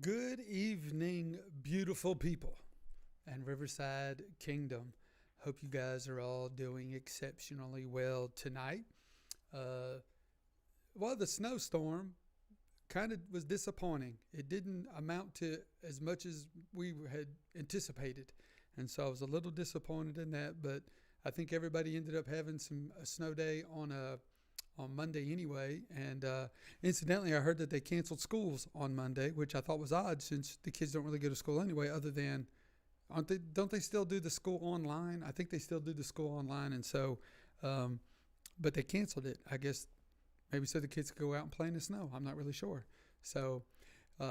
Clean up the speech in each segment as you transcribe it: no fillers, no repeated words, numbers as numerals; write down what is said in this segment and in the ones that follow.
Good evening, beautiful people and Riverside Kingdom. Hope you guys are all doing exceptionally well tonight. Uh, the snowstorm kind of was disappointing. It didn't amount to as much as we had anticipated, and so I was a little disappointed in that. But I think everybody ended up having a snow day on Monday anyway. And incidentally, I heard that they canceled schools on Monday, which I thought was odd since the kids don't really go to school anyway. Other than, aren't they? Don't they still do the school online? I think they still do the school online, and so, but they canceled it. I guess maybe so the kids could go out and play in the snow. I'm not really sure. So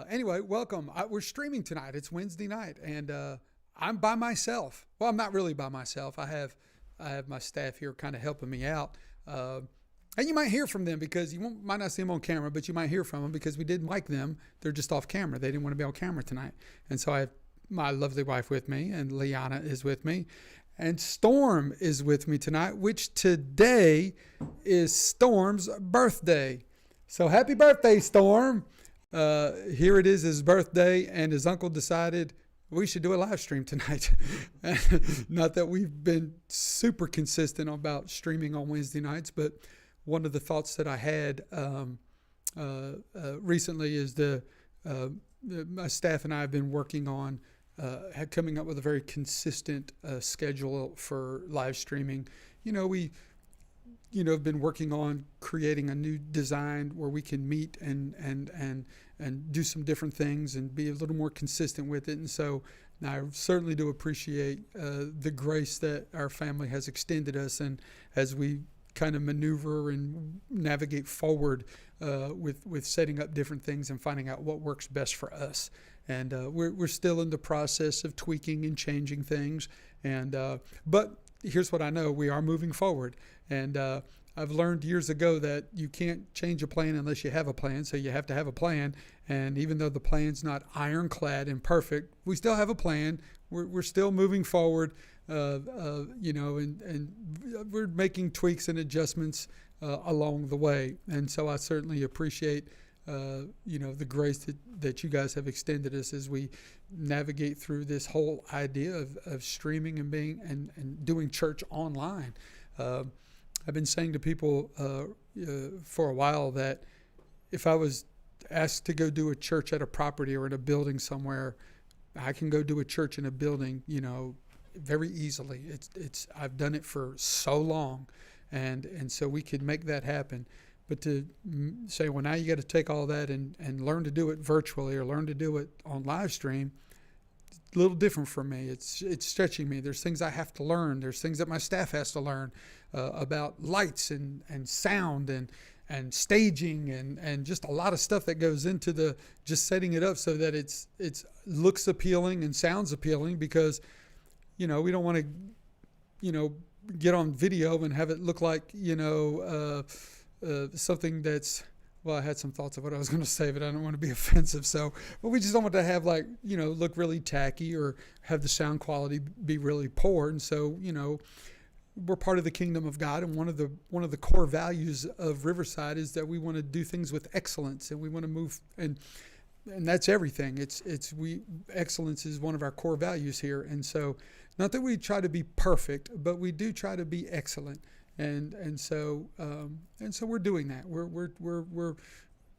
anyway, welcome. We're streaming tonight. It's Wednesday night, and I'm by myself. Well, I'm not really by myself. I have my staff here kind of helping me out. And you might hear from them because might not see them on camera, but you might hear from them because we did mic them. They're just off camera. They didn't want to be on camera tonight. And so I have my lovely wife with me, and Liana is with me. And Storm is with me tonight, which today is Storm's birthday. So happy birthday, Storm. Here it is his birthday, and his uncle decided we should do a live stream tonight. Not that we've been super consistent about streaming on Wednesday nights, but one of the thoughts that I had recently is my staff and I have been working on coming up with a very consistent schedule for live streaming. We have been working on creating a new design where we can meet and do some different things and be a little more consistent with it. And so I certainly do appreciate the grace that our family has extended us, and as we kind of maneuver and navigate forward with setting up different things and finding out what works best for us. And we're still in the process of tweaking and changing things. And but here's what I know: we are moving forward. And I've learned years ago that you can't change a plan unless you have a plan. So you have to have a plan. And even though the plan's not ironclad and perfect, we still have a plan. We're still moving forward. And we're making tweaks and adjustments along the way. And so I certainly appreciate the grace that you guys have extended us as we navigate through this whole idea of streaming and being and doing church online. I've been saying to people for a while that if I was asked to go do a church at a property or in a building somewhere, I can go do a church in a building, very easily. I've done it for so long, and so we could make that happen. But to say, well, now you got to take all that and learn to do it virtually or learn to do it on live stream, a little different for me. It's stretching me. There's things I have to learn. There's things that my staff has to learn about lights and sound and staging and just a lot of stuff that goes into just setting it up so that it's looks appealing and sounds appealing, because we don't want to get on video and have it look like something that's, well, I had some thoughts of what I was going to say, but I don't want to be offensive. But we just don't want to have look really tacky or have the sound quality be really poor. And so, we're part of the kingdom of God, and one of the core values of Riverside is that we want to do things with excellence, and we want to move, and that's everything. Excellence is one of our core values here. And so, not that we try to be perfect, but we do try to be excellent. And so we're doing that.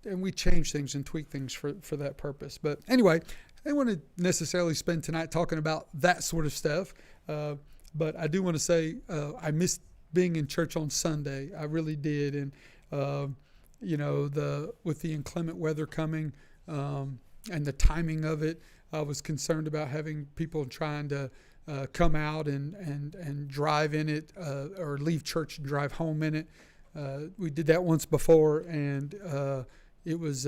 And we change things and tweak things for that purpose. But anyway, I don't want to necessarily spend tonight talking about that sort of stuff. But I do want to say I missed being in church on Sunday. I really did. And with the inclement weather coming and the timing of it, I was concerned about having people trying to come out and drive in it or leave church and drive home in it. We did that once before, and it was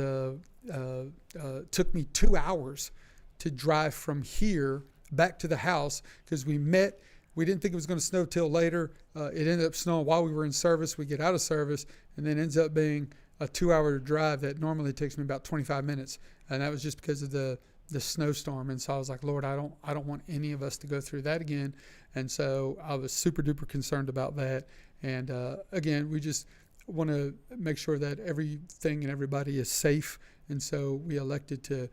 took me 2 hours to drive from here back to the house, because we didn't think it was going to snow till later. It ended up snowing while we were in service. We get out of service, and then ends up being a 2-hour drive that normally takes me about 25 minutes. And that was just because of the snowstorm. And so I was like, Lord, I don't want any of us to go through that again. And so I was super duper concerned about that. And again, we just want to make sure that everything and everybody is safe. And so we elected to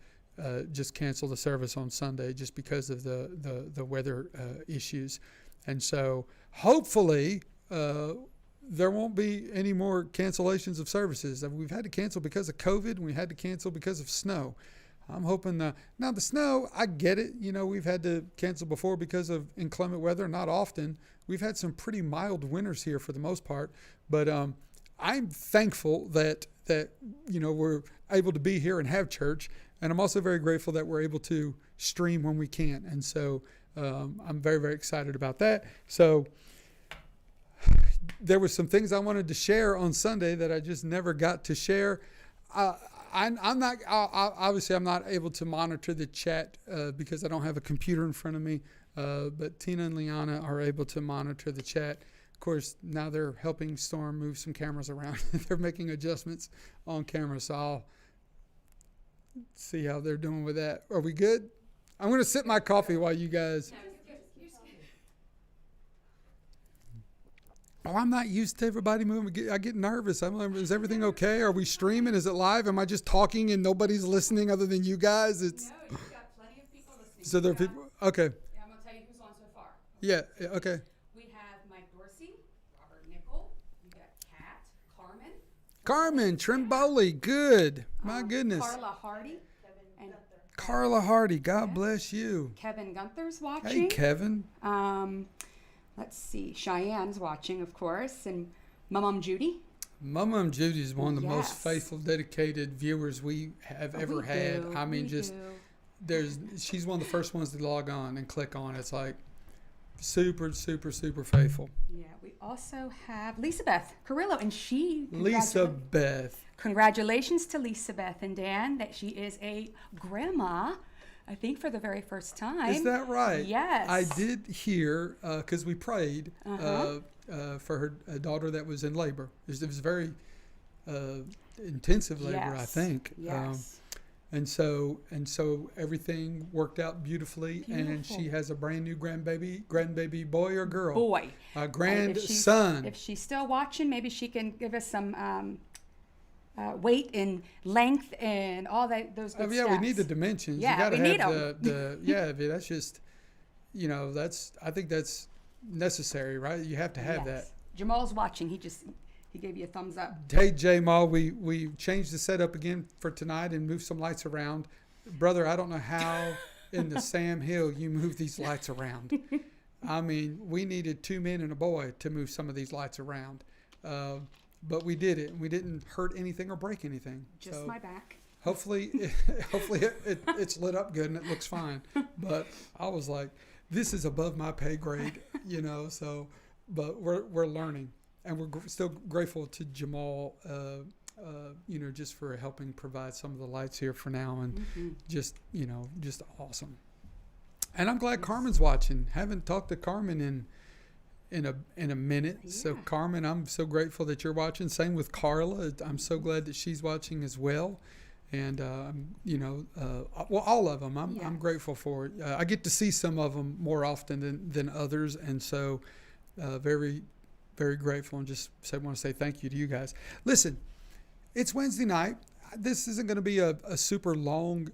just cancel the service on Sunday just because of the weather issues. And so hopefully there won't be any more cancellations of services. We've had to cancel because of COVID, and we had to cancel because of snow. I'm hoping now the snow, I get it. We've had to cancel before because of inclement weather. Not often. We've had some pretty mild winters here for the most part. But I'm thankful that we're able to be here and have church. And I'm also very grateful that we're able to stream when we can. And so I'm very, very excited about that. So there were some things I wanted to share on Sunday that I just never got to share. I'm not able to monitor the chat because I don't have a computer in front of me. But Tina and Liana are able to monitor the chat. Of course, now they're helping Storm move some cameras around. They're making adjustments on camera, so I'll see how they're doing with that. Are we good? I'm going to sip my coffee while you guys... Oh, I'm not used to everybody moving. I get nervous. I'm like, is everything okay? Are we streaming? Is it live? Am I just talking and nobody's listening other than you guys? No, you've got plenty of people listening. So there are people. Okay. Yeah, I'm going to tell you who's on so far. Yeah. Okay. We have Mike Dorsey, Robert Nickel. We got Kat, Carmen Trimboli. Good. My goodness. Carla Hardy. And Carla Hardy. God bless you. Kevin Gunther's watching. Hey, Kevin. Let's see. Cheyenne's watching, of course, and Mum Judy. Mum Judy is one of the most Yes. faithful, dedicated viewers we have ever had. I mean, she's one of the first ones to log on and click on. It's like super, super, super faithful. Yeah, we also have Lisa Beth Carrillo, and Lisa Beth. Congratulations to Lisa Beth and Dan that she is a grandma, I think for the very first time. Is that right? Yes. I did hear, because we prayed for her daughter that was in labor. It was very intensive labor, Yes. I think. Yes. And so everything worked out beautifully, and she Beautiful. has a brand new grandbaby boy or girl? Boy. A And grandson. If she's still watching, maybe she can give us some weight and length and all those good Yeah, steps. we need the dimensions. Yeah, you gotta we need have that's just, I think that's necessary, right? You have to have that. Jamal's watching. He gave you a thumbs up. Hey, J Mal, we changed the setup again for tonight and moved some lights around. Brother, I don't know how in the Sam Hill you move these lights around. I mean, we needed 2 men and a boy to move some of these lights around. But we did it. We didn't hurt anything or break anything. Just my back. Hopefully it's lit up good and it looks fine. But I was like, this is above my pay grade, so, but we're learning. And we're still grateful to Jamal, just for helping provide some of the lights here for now. And just awesome. And I'm glad Carmen's watching. Haven't talked to Carmen in a minute. Yeah. So Carmen, I'm so grateful that you're watching. Same with Carla. I'm so glad that she's watching as well. And all of them. I'm grateful for it. I get to see some of them more often than others, and so very, very grateful. And just want to say thank you to you guys. Listen, it's Wednesday night. This isn't going to be a super long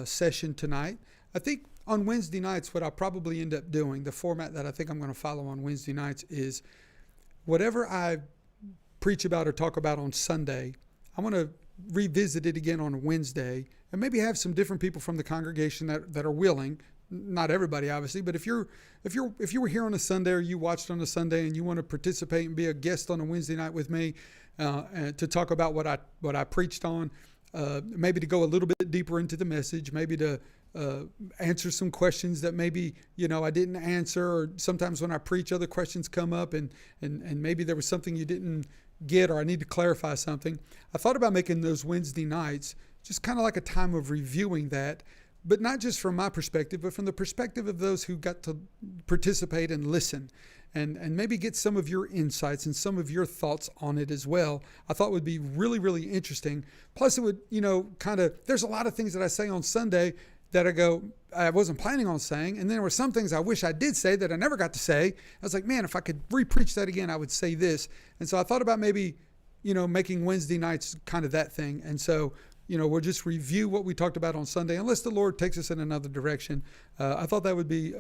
session tonight. I think on Wednesday nights, what I'll probably end up doing, the format that I think I'm going to follow on Wednesday nights is whatever I preach about or talk about on Sunday, I want to revisit it again on Wednesday and maybe have some different people from the congregation that are willing. Not everybody, obviously, but if you were here on a Sunday or you watched on a Sunday and you want to participate and be a guest on a Wednesday night with me and to talk about what I preached on, maybe to go a little bit deeper into the message, maybe to answer some questions that maybe I didn't answer, or sometimes when I preach other questions come up and maybe there was something you didn't get or I need to clarify something. I thought about making those Wednesday nights just kind of like a time of reviewing that, but not just from my perspective, but from the perspective of those who got to participate and listen and maybe get some of your insights and some of your thoughts on it as well. I thought would be really, really interesting. Plus it would, there's a lot of things that I say on Sunday that I wasn't planning on saying. And then there were some things I wish I did say that I never got to say. I was like, man, if I could re-preach that again, I would say this. And so I thought about maybe, making Wednesday nights kind of that thing. And so we'll just review what we talked about on Sunday, unless the Lord takes us in another direction. I thought that would be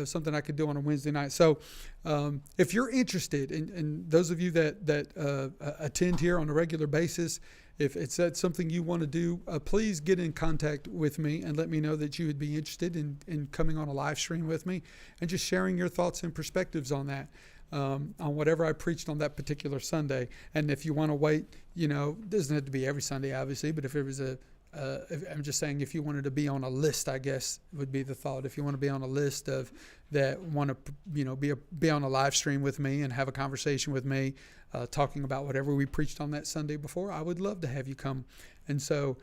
something I could do on a Wednesday night. So if you're interested, and those of you that attend here on a regular basis, if it's something you want to do, please get in contact with me and let me know that you would be interested in coming on a live stream with me and just sharing your thoughts and perspectives on that. On whatever I preached on that particular Sunday. And if you want to wait, it doesn't have to be every Sunday, obviously, but if it was I'm just saying, if you wanted to be on a list, I guess would be the thought. If you want to be on a list of that want to, be on a live stream with me and have a conversation with me, talking about whatever we preached on that Sunday before, I would love to have you come. And so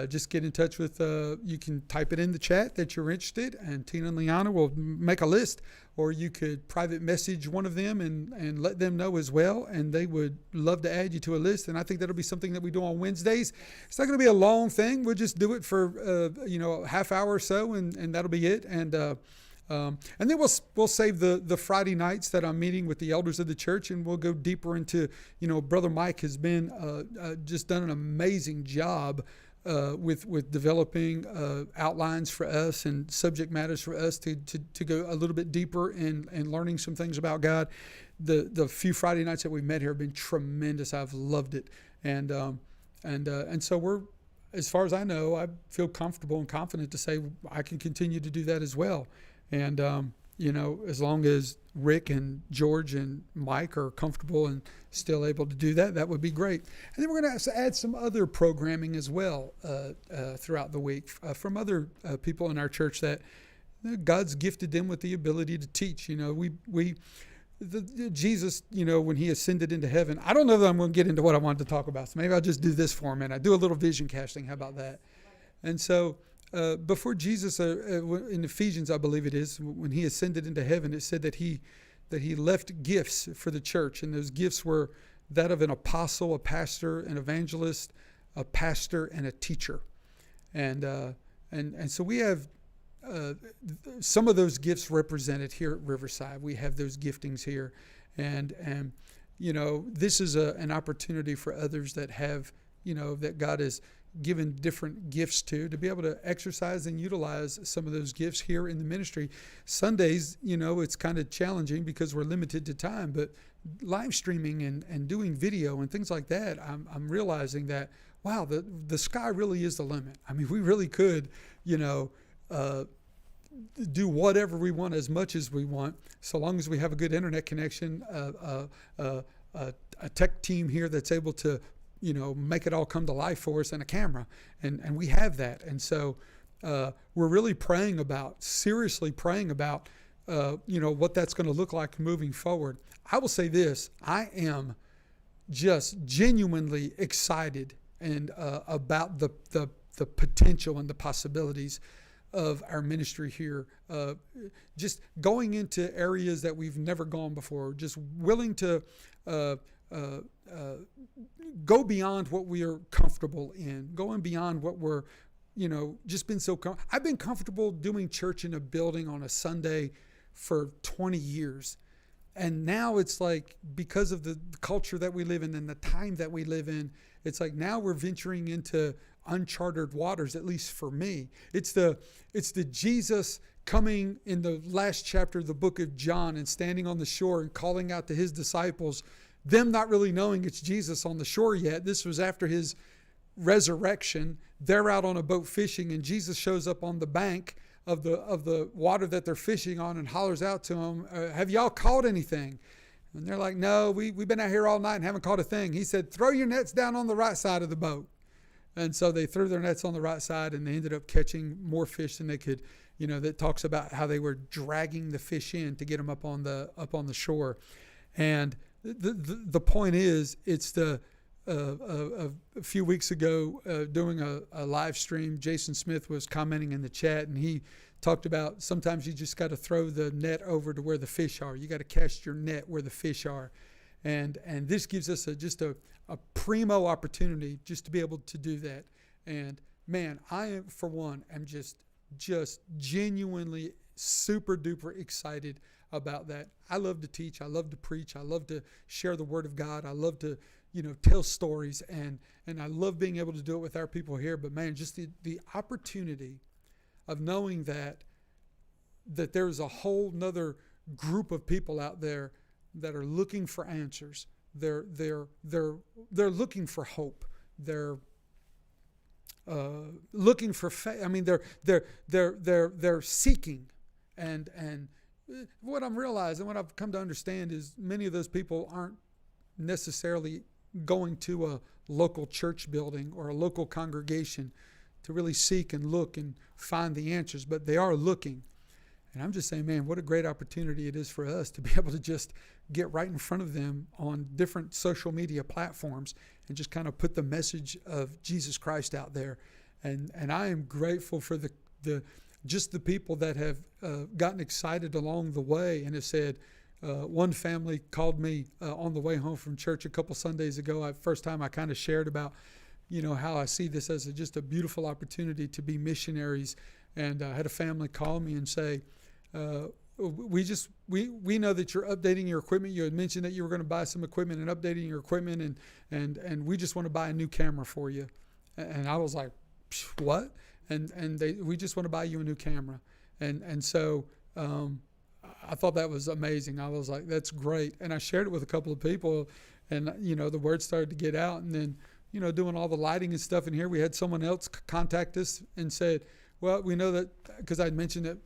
just get in touch with, you can type it in the chat that you're interested, and Tina and Liana will make a list, or you could private message one of them and let them know as well, and they would love to add you to a list. And I think that'll be something that we do on Wednesdays. It's not going to be a long thing. We'll just do it for, a half hour or so, and that'll be it. And then we'll save the Friday nights that I'm meeting with the elders of the church, and we'll go deeper into, Brother Mike has been just done an amazing job with developing outlines for us and subject matters for us to go a little bit deeper in learning some things about God. The few Friday nights that we met here have been tremendous. I've loved it, and so we're, as far as I know, I feel comfortable and confident to say I can continue to do that as well. And as long as Rick and George and Mike are comfortable and still able to do that, that would be great. And then we're going to add some other programming as well throughout the week from other people in our church that God's gifted them with the ability to teach. Jesus, when he ascended into heaven, I don't know that I'm going to get into what I wanted to talk about. So maybe I'll just do this for a minute. I do a little vision casting. How about that? And so before Jesus, in Ephesians, I believe it is, when he ascended into heaven, it said that he left gifts for the church, and those gifts were that of an apostle, a pastor, an evangelist, a pastor, and a teacher. And so we have some of those gifts represented here at Riverside. We have those giftings here, and this is an opportunity for others that have, that God has given different gifts to be able to exercise and utilize some of those gifts here in the ministry. Sundays, it's kind of challenging because we're limited to time, but live streaming and doing video and things like that, I'm realizing that, wow, the sky really is the limit. I mean, we really could, do whatever we want as much as we want, so long as we have a good internet connection, a tech team here that's able to make it all come to life for us, and a camera. And we have that. And so we're really seriously praying about, what that's going to look like moving forward. I will say this, I am just genuinely excited and about the potential and the possibilities of our ministry here, just going into areas that we've never gone before, just willing to go beyond what we are comfortable in, going beyond what we're, just been so I've been comfortable doing church in a building on a Sunday for 20 years. And now it's like, because of the culture that we live in and the time that we live in, it's like now we're venturing into uncharted waters, at least for me. It's the Jesus coming in the last chapter of the book of John and standing on the shore and calling out to his disciples, them not really knowing it's Jesus on the shore yet. This was after his resurrection. They're out on a boat fishing, and Jesus shows up on the bank of the water that they're fishing on and hollers out to them, have y'all caught anything? And they're like, no, we've been out here all night and haven't caught a thing. He said, throw your nets down on the right side of the boat. And so they threw their nets on the right side, and they ended up catching more fish than they could, that talks about how they were dragging the fish in to get them up on the shore. And the point is, it's a few weeks ago, doing a live stream, Jason Smith was commenting in the chat, and he talked about sometimes you just got to throw the net over to where the fish are. You got to cast your net where the fish are. And this gives us just a primo opportunity just to be able to do that. And man, I am, for one, am just genuinely super duper excited about that. I love to teach. I love to preach. I love to share the word of God. I love to tell stories, and I love being able to do it with our people here. But man, just the opportunity of knowing that there's a whole nother group of people out there that are looking for answers. They're looking for hope. They're looking for faith. I mean, they're seeking, and what I'm realizing, what I've come to understand, is many of those people aren't necessarily going to a local church building or a local congregation to really seek and look and find the answers, but they are looking. And I'm just saying, man, what a great opportunity it is for us to be able to just get right in front of them on different social media platforms and just kind of put the message of Jesus Christ out there. And I am grateful for the people that have gotten excited along the way and have said, one family called me on the way home from church a couple Sundays ago. First time I kind of shared about, how I see this as just a beautiful opportunity to be missionaries. And I had a family call me and say, we know that you're updating your equipment. You had mentioned that you were going to buy some equipment and updating your equipment, and we just want to buy a new camera for you. And I was like, what? And we just want to buy you a new camera. And so I thought that was amazing. I was like, that's great. And I shared it with a couple of people, and the word started to get out. And then doing all the lighting and stuff in here, we had someone else contact us and said, well, we know that, because I'd mentioned that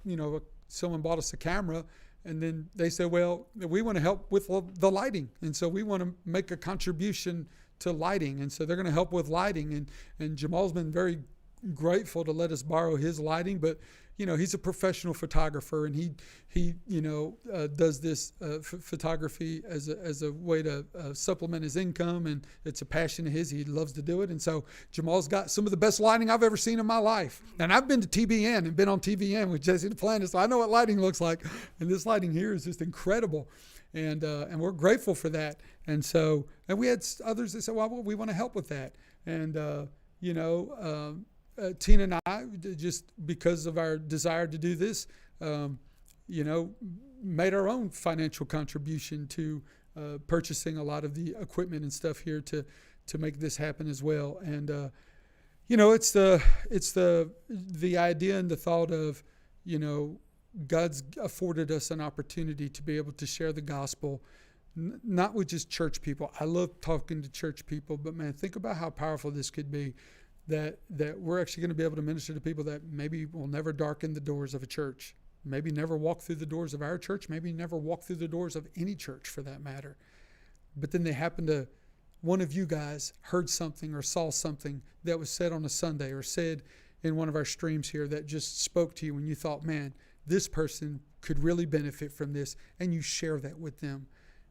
someone bought us a camera, and then they said, well, we want to help with the lighting, and so we want to make a contribution to lighting, and so they're going to help with lighting. And Jamal's been very grateful to let us borrow his lighting, but he's a professional photographer, and he does this photography as a way to supplement his income, and it's a passion of his. He loves to do it, and so Jamal's got some of the best lighting I've ever seen in my life. And I've been to TBN and been on TBN with Jesse Duplantis, so I know what lighting looks like, and this lighting here is just incredible, and we're grateful for that. And we had others that said, well, we want to help with that, and Tina and I, just because of our desire to do this, made our own financial contribution to purchasing a lot of the equipment and stuff here to make this happen as well. And it's the idea and the thought of God's afforded us an opportunity to be able to share the gospel, not with just church people. I love talking to church people, but man, think about how powerful this could be. That we're actually going to be able to minister to people that maybe will never darken the doors of a church, maybe never walk through the doors of our church, maybe never walk through the doors of any church for that matter. But then they happen to, one of you guys heard something or saw something that was said on a Sunday or said in one of our streams here that just spoke to you, and you thought, man, this person could really benefit from this, and you share that with them.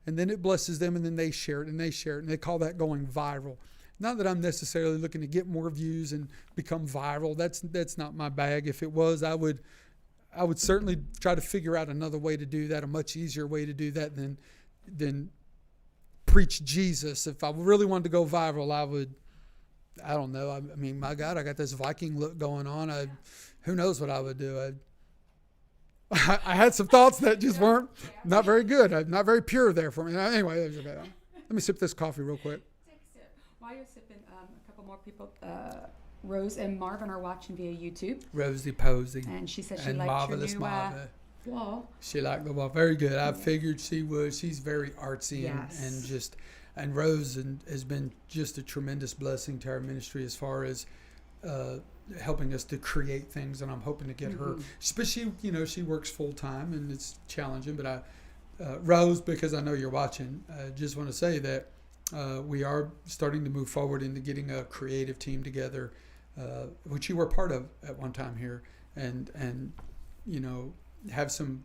And then it blesses them, and then they share it, and they share it, and they call that going viral. Not that I'm necessarily looking to get more views and become viral. That's not my bag. If it was, I would certainly try to figure out another way to do that, a much easier way to do that than preach Jesus. If I really wanted to go viral, I don't know. I mean, my God, I got this Viking look going on. Who knows what I would do? I had some thoughts that just weren't not very good, not very pure there for me. Anyway, let me sip this coffee real quick. While you're sipping, a couple more people, Rose and Marvin are watching via YouTube. Rosie Posey. And she said she liked your new wall. She liked the wall. Very good. I figured she would. She's very artsy, yes. and Rose has been just a tremendous blessing to our ministry as far as helping us to create things, and I'm hoping to get her. But she works full time, and it's challenging. But Rose, because I know you're watching, I just want to say that. We are starting to move forward into getting a creative team together, which you were part of at one time here, and have some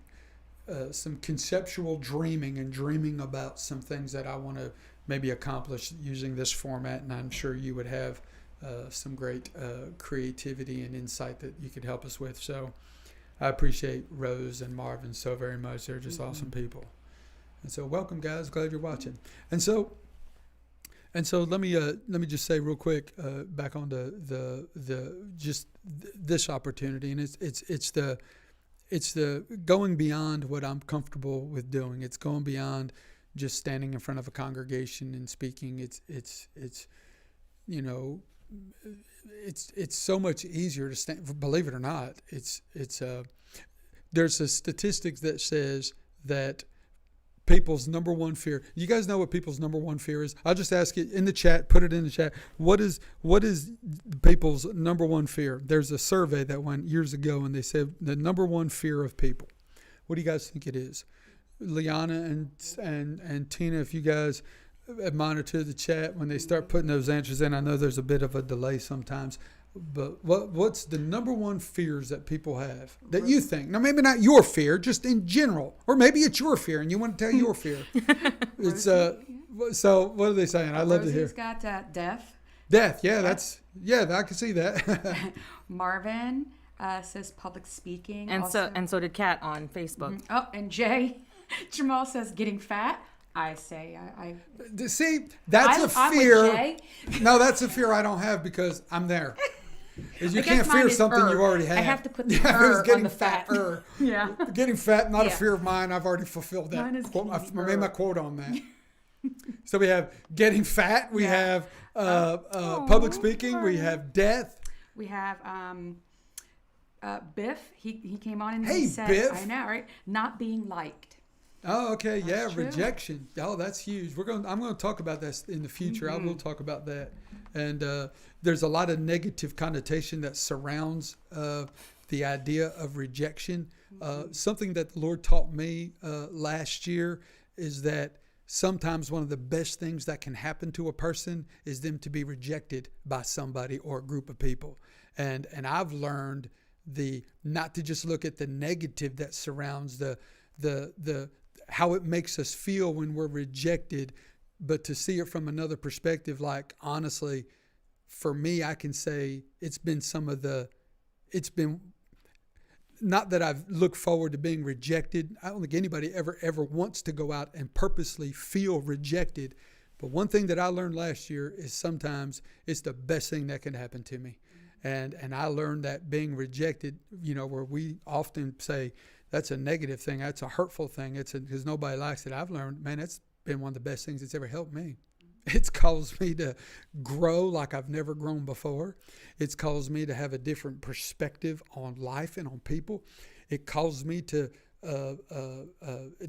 conceptual dreaming about some things that I want to maybe accomplish using this format, and I'm sure you would have some great creativity and insight that you could help us with. So I appreciate Rose and Marvin so very much. They're just awesome people. And so welcome, guys. Glad you're watching. And so let me just say real quick, back on this opportunity, and it's the going beyond what I'm comfortable with doing. It's going beyond just standing in front of a congregation and speaking. It's you know, it's so much easier to stand. Believe it or not, there's a statistic that says that people's number one fear. You guys know what people's number one fear is? I'll just ask it in the chat. Put it in the chat. What is people's number one fear? There's a survey that went years ago, and they said the number one fear of people. What do you guys think it is? Liana and Tina, if you guys monitor the chat when they start putting those answers in. I know there's a bit of a delay sometimes. But what's the number one fears that people have that you think? Now, maybe not your fear, just in general. Or maybe it's your fear and you want to tell your fear. It's so what are they saying? I'd love to hear. Rosie's got death. Death, I can see that. Marvin says public speaking. And also. so did Kat on Facebook. Oh, and Jamal says getting fat. I say I See, that's a fear. I'm with Jay. No, that's a fear I don't have because I'm there. You can't fear something you already have. I have to put the getting on the fat. Yeah. Getting fat, not a fear of mine. I've already fulfilled that. Mine is I made my quote on that. So we have getting fat. We have public speaking. We have death. We have Biff. He came on and Hey, he said, Biff. I know, right? Not being liked. Oh, okay. That's true. Rejection. Oh, that's huge. I'm going to talk about that in the future. I will talk about that. And there's a lot of negative connotation that surrounds the idea of rejection. Something that the Lord taught me last year is that sometimes one of the best things that can happen to a person is them to be rejected by somebody or a group of people. And I've learned not to just look at the negative that surrounds the how it makes us feel when we're rejected, but to see it from another perspective. Like, honestly, for me, I can say it's been not that I've looked forward to being rejected. I don't think anybody ever wants to go out and purposely feel rejected. But one thing that I learned last year is sometimes it's the best thing that can happen to me. And I learned that being rejected, where we often say that's a negative thing, that's a hurtful thing, because nobody likes it. I've learned, man, it's been one of the best things that's ever helped me. It's caused me to grow like I've never grown before. It's caused me to have a different perspective on life and on people. It caused me to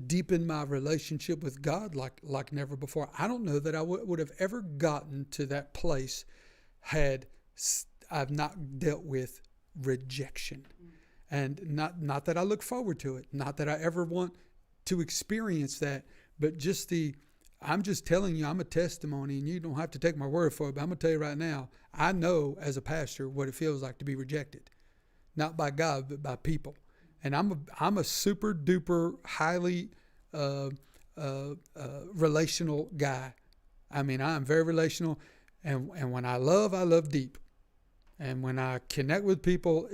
deepen my relationship with God like never before. I don't know that I would have ever gotten to that place had I've not dealt with rejection. And not that I look forward to it, not that I ever want to experience that, but I'm just telling you, I'm a testimony, and you don't have to take my word for it, but I'm going to tell you right now, I know as a pastor what it feels like to be rejected, not by God, but by people. And I'm a super duper highly relational guy. I mean, I'm very relational, and when I love deep. And when I connect with people,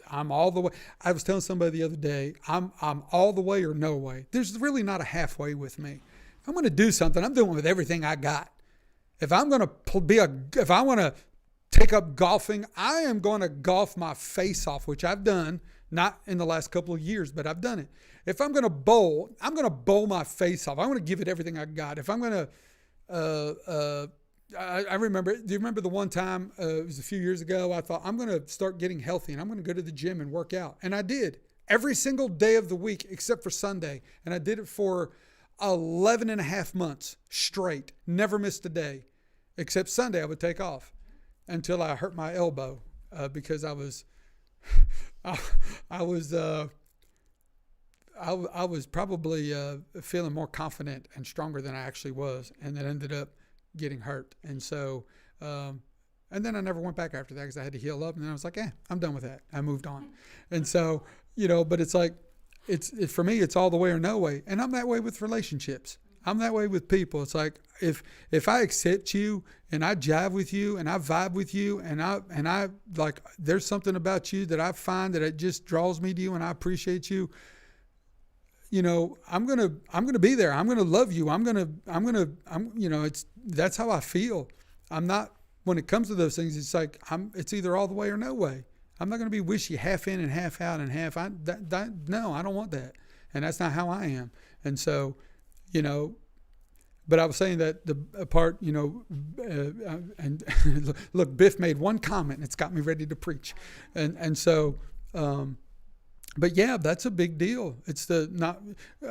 I'm all the way. I was telling somebody the other day, I'm all the way or no way. There's really not a halfway with me. If I'm going to do something, I'm doing it with everything I got. If I'm going to if I want to take up golfing, I am going to golf my face off, which I've done, not in the last couple of years, but I've done it. If I'm going to bowl, I'm going to bowl my face off. I'm going to give it everything I got. If I'm going to, I remember, do you remember the one time, it was a few years ago, I thought I'm going to start getting healthy and I'm going to go to the gym and work out. And I did every single day of the week except for Sunday. And I did it for 11 and a half months straight. Never missed a day except Sunday I would take off until I hurt my elbow because I was probably feeling more confident and stronger than I actually was. And that ended up getting hurt. And so, and then I never went back after that because I had to heal up. And then I was like, I'm done with that. I moved on. And so, but it's like, for me, it's all the way or no way. And I'm that way with relationships. I'm that way with people. It's like, if I accept you and I jive with you and I vibe with you and I like, there's something about you that I find that it just draws me to you and I appreciate you. I'm gonna be there. I'm gonna love you. That's how I feel. I'm not, when it comes to those things, it's like, it's either all the way or no way. I'm not gonna be wishy, half in and half out and half. No, I don't want that. And that's not how I am. And so, But I was saying that the part, and look, Biff made one comment and it's got me ready to preach. And so, but yeah, that's a big deal. It's I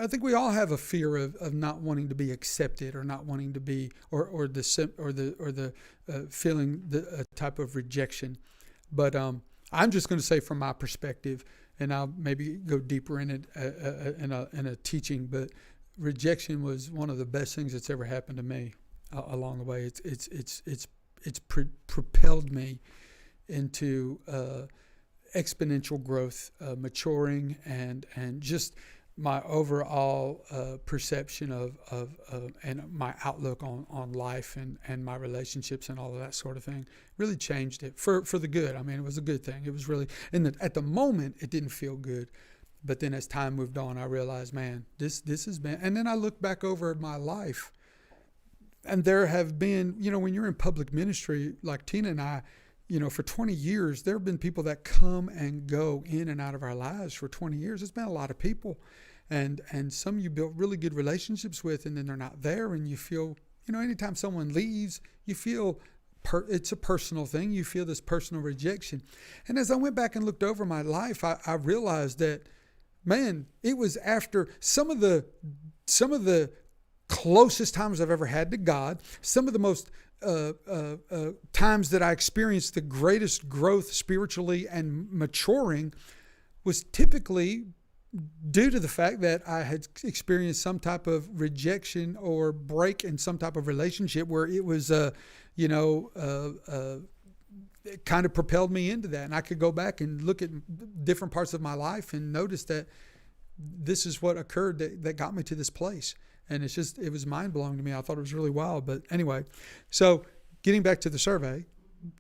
think we all have a fear of not wanting to be accepted or not wanting to be, or the feeling a type of rejection. But I'm just going to say from my perspective, and I'll maybe go deeper in it in a teaching, but rejection was one of the best things that's ever happened to me along the way. It's propelled me into exponential growth, maturing, and just my overall perception of and my outlook on life and my relationships and all of that sort of thing really changed it for the good. I mean, it was a good thing. It was really, at the moment, it didn't feel good. But then as time moved on, I realized, man, this has been, and then I look back over my life, and there have been, when you're in public ministry, like Tina and I, for 20 years, there have been people that come and go in and out of our lives for 20 years. It's been a lot of people. And some you built really good relationships with, and then they're not there, and you feel, anytime someone leaves, you feel it's a personal thing. You feel this personal rejection. And as I went back and looked over my life, I realized that, man, it was after some of the closest times I've ever had to God, some of the most times that I experienced the greatest growth spiritually and maturing was typically due to the fact that I had experienced some type of rejection or break in some type of relationship where it was, it kind of propelled me into that. And I could go back and look at different parts of my life and notice that this is what occurred that got me to this place. And it was mind-blowing to me. I thought it was really wild. But anyway, so getting back to the survey,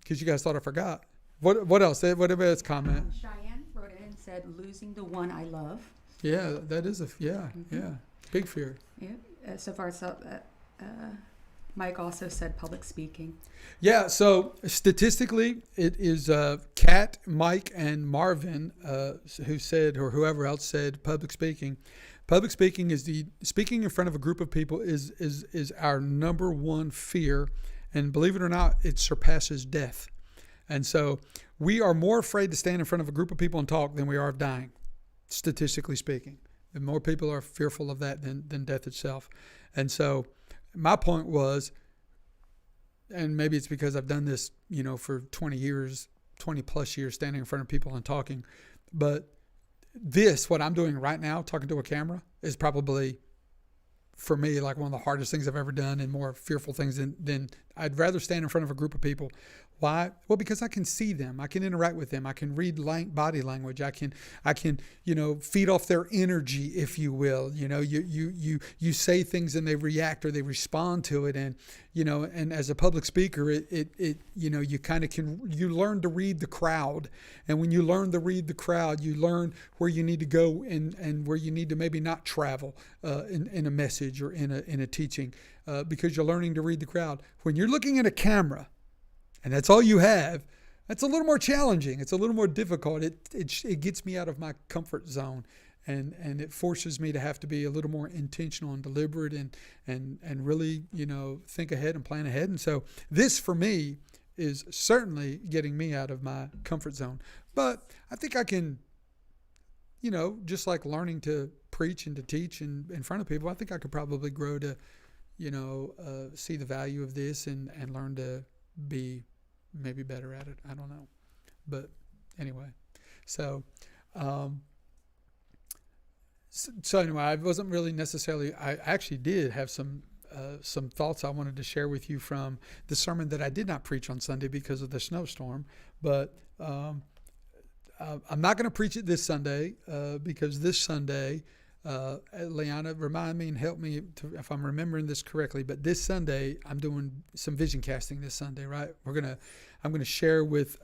because you guys thought I forgot. What else? What about its comment? Cheyenne wrote in and said, losing the one I love. Yeah, that is yeah. Big fear. Yeah. So far, Mike also said public speaking. Yeah, so statistically, it is Kat, Mike, and Marvin who said, or whoever else said, public speaking. Public speaking speaking in front of a group of people is our number one fear, and believe it or not, it surpasses death. And so we are more afraid to stand in front of a group of people and talk than we are of dying, statistically speaking. And more people are fearful of that than death itself. And so my point was, and maybe it's because I've done this, for 20 plus years, standing in front of people and talking, but what I'm doing right now, talking to a camera, is probably, for me, like one of the hardest things I've ever done and more fearful things than I'd rather stand in front of a group of people. Why? Well, because I can see them. I can interact with them. I can read body language. I can, feed off their energy, if you will. You say things and they react or they respond to it. And, and as a public speaker, you kind of you learn to read the crowd. And when you learn to read the crowd, you learn where you need to go and where you need to maybe not travel in a message or in a teaching, because you're learning to read the crowd. When you're looking at a camera, and that's all you have, that's a little more challenging. It's a little more difficult. It gets me out of my comfort zone, and it forces me to have to be a little more intentional and deliberate and really, think ahead and plan ahead. And so this, for me, is certainly getting me out of my comfort zone. But I think I can, just like learning to preach and to teach in front of people, I think I could probably grow to, see the value of this and learn to be maybe better at it. I don't know. But anyway, so anyway, I wasn't really necessarily, I actually did have some thoughts I wanted to share with you from the sermon that I did not preach on Sunday because of the snowstorm. But I'm not going to preach it this Sunday because this Sunday, Leanna, remind me and help me if I'm remembering this correctly. But this Sunday, I'm doing some vision casting this Sunday, right? I'm gonna share with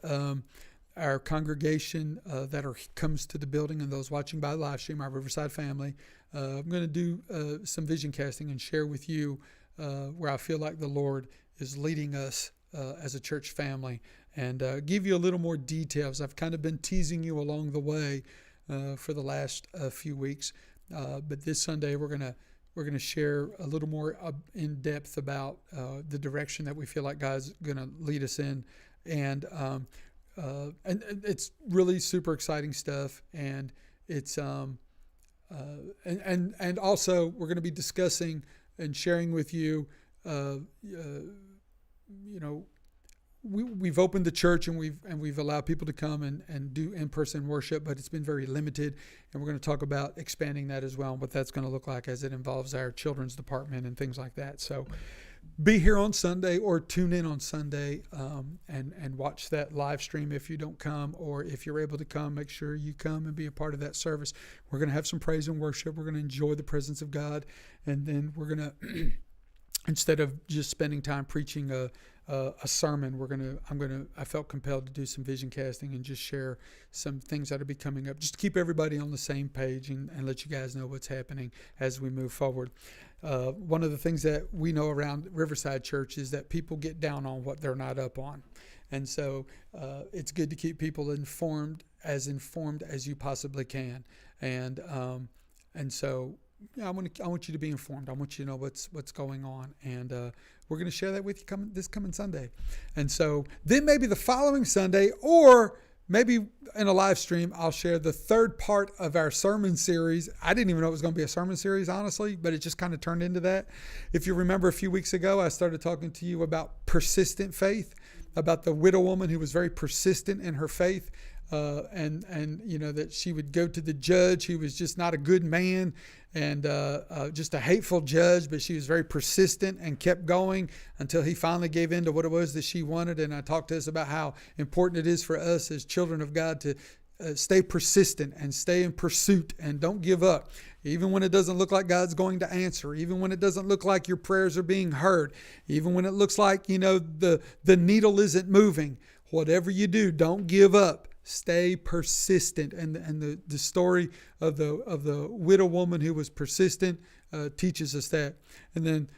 our congregation that comes to the building and those watching by live stream, our Riverside family. I'm gonna do some vision casting and share with you where I feel like the Lord is leading us as a church family, and give you a little more details. I've kind of been teasing you along the way for the last few weeks. But this Sunday we're gonna we're going to share a little more in depth about the direction that we feel like God's going to lead us in, and it's really super exciting stuff. And it's and also we're going to be discussing and sharing with you, we've opened the church and we've allowed people to come and do in-person worship, but it's been very limited. And we're going to talk about expanding that as well, and what that's going to look like as it involves our children's department and things like that. So be here on Sunday, or tune in on Sunday, and watch that live stream if you don't come, or if you're able to come, make sure you come and be a part of that service. We're going to have some praise and worship. We're going to enjoy the presence of God, and then we're going to instead of just spending time preaching a sermon, I felt compelled to do some vision casting and just share some things that will be coming up, just to keep everybody on the same page and let you guys know what's happening as we move forward. One of the things that we know around Riverside Church is that people get down on what they're not up on. And so it's good to keep people informed as you possibly can. And so I want you to be informed. I want you to know what's going on, and we're going to share that with you this coming Sunday. And so then maybe the following Sunday, or maybe in a live stream, I'll share the third part of our sermon series. I didn't even know it was going to be a sermon series, honestly, but it just kind of turned into that. If you remember a few weeks ago, I started talking to you about persistent faith, about the widow woman who was very persistent in her faith. And that she would go to the judge. He was just not a good man, and just a hateful judge, but she was very persistent and kept going until he finally gave in to what it was that she wanted. And I talked to us about how important it is for us as children of God to stay persistent and stay in pursuit and don't give up. Even when it doesn't look like God's going to answer, even when it doesn't look like your prayers are being heard, even when it looks like, the needle isn't moving, whatever you do, don't give up. Stay persistent, and the story of the widow woman who was persistent teaches us that. And then